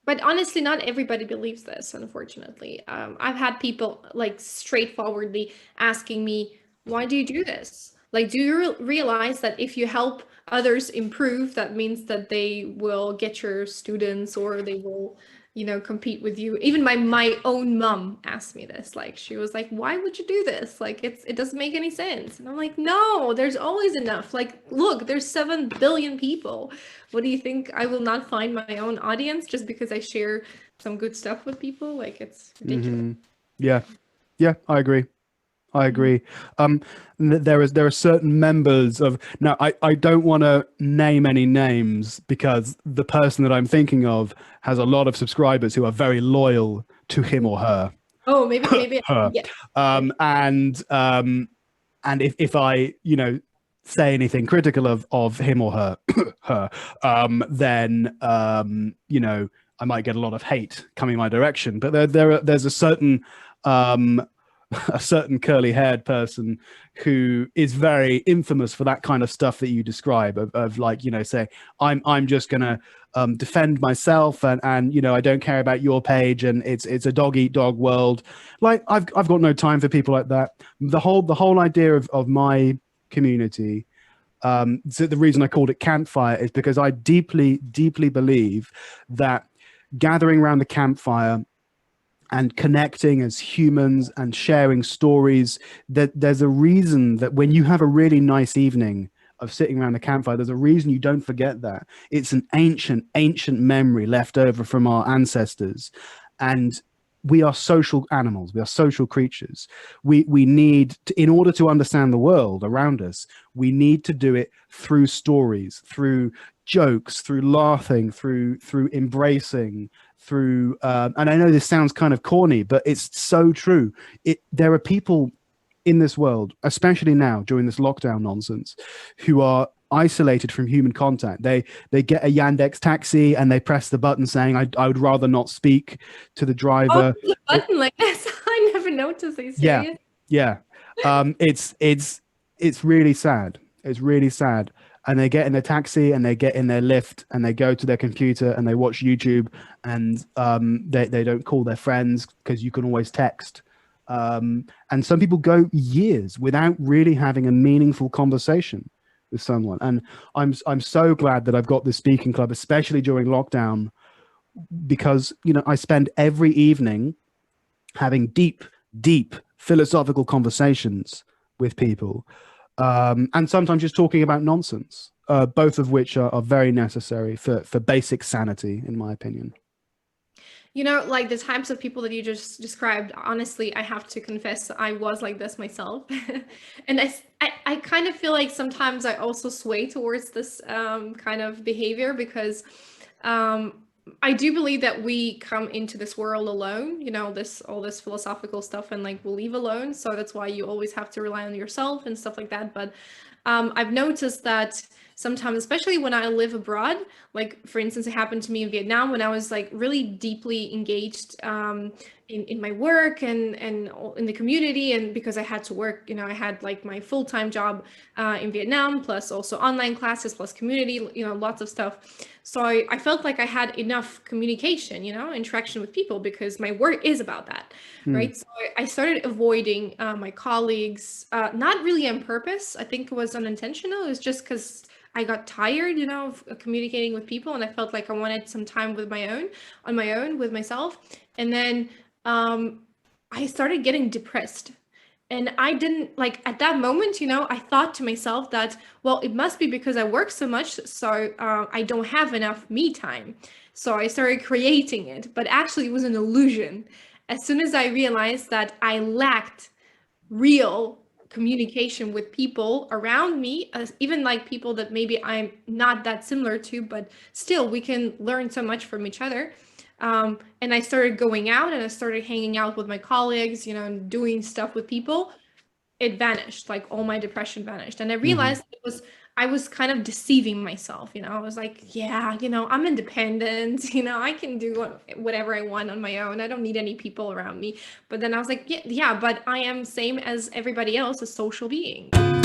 But honestly, not everybody believes this, unfortunately. I've had people like straightforwardly asking me, why do you do this? Like, do you realize that if you help others improve, that means that they will get your students or they will, compete with you? Even my own mom asked me this. Like, she was like, why would you do this? Like, it doesn't make any sense. And I'm like, no, there's always enough. Like, look, there's 7 billion people. What do you think? I will not find my own audience just because I share some good stuff with people? Like, it's ridiculous. Yeah, yeah, I agree. I Mhm. agree. There are certain members of now. I don't want to name any names because the person that I'm thinking of has a lot of subscribers who are very loyal to him or her. Oh, maybe, Her. yes. Um, and um, and if I say anything critical of him or her her then I might get a lot of hate coming my direction. But there's um a certain curly haired person who is very infamous for that kind of stuff that you describe of like say I'm just gonna defend myself and I don't care about your page and it's a dog eat dog world. Like I've got no time for people like that. The whole idea of my community, so the reason I called it campfire is because I deeply believe that gathering around the campfire and connecting as humans and sharing stories, that there's a reason that when you have a really nice evening of sitting around the campfire, there's a reason you don't forget that. It's an ancient memory left over from our ancestors. And we are social animals. We are social creatures. We need to, in order to understand the world around us, we need to do it through stories, through jokes, through laughing, through embracing, through and I know this sounds kind of corny, but it's so true. There are people in this world, especially now during this lockdown nonsense, who are isolated from human contact. They get a Yandex taxi and they press the button saying, I would rather not speak to the Oh, driver. there's a button like this. I never noticed. Are you Yeah, serious? yeah. It's really sad. It's really sad. And they get in their taxi and they get in their lift and they go to their computer and they watch YouTube and they don't call their friends because you can always text. And some people go years without really having a meaningful conversation with someone. And I'm so glad that I've got this speaking club, especially during lockdown, because I spend every evening having deep philosophical conversations with people, and sometimes just talking about nonsense, both of which are very necessary for basic sanity, in my opinion. Like the types of people that you just described, honestly, I have to confess I was like this myself. And I kind of feel like sometimes I also sway towards this kind of behavior because um, I do believe that we come into this world alone, this all this philosophical stuff and like we'll leave alone. So that's why you always have to rely on yourself and stuff like that. But I've noticed that sometimes, especially when I live abroad, like for instance, it happened to me in Vietnam when I was like really deeply engaged in my work and in the community, and because I had to work, I had like my full-time job in Vietnam, plus also online classes, plus community, lots of stuff. So I felt like I had enough communication, interaction with people because my work is about that, Hmm. right? So I started avoiding my colleagues, not really on purpose. I think it was unintentional. It was just because I got tired, of communicating with people, and I felt like I wanted some time on my own, with myself. And then um, I started getting depressed. And I didn't like at that moment, I thought to myself that, well, it must be because I work so much, so I don't have enough me time. So I started creating it, but actually, it was an illusion. As soon as I realized that I lacked real communication with people around me, even like people that maybe I'm not that similar to, but still we can learn so much from each other. And I started going out and I started hanging out with my colleagues, and doing stuff with people. It vanished, like all my depression vanished. And I Hmm. realized I was kind of deceiving myself. I was like, yeah, I'm independent, I can do whatever I want on my own. I don't need any people around me. But then I was like, yeah, but I am same as everybody else, a social being.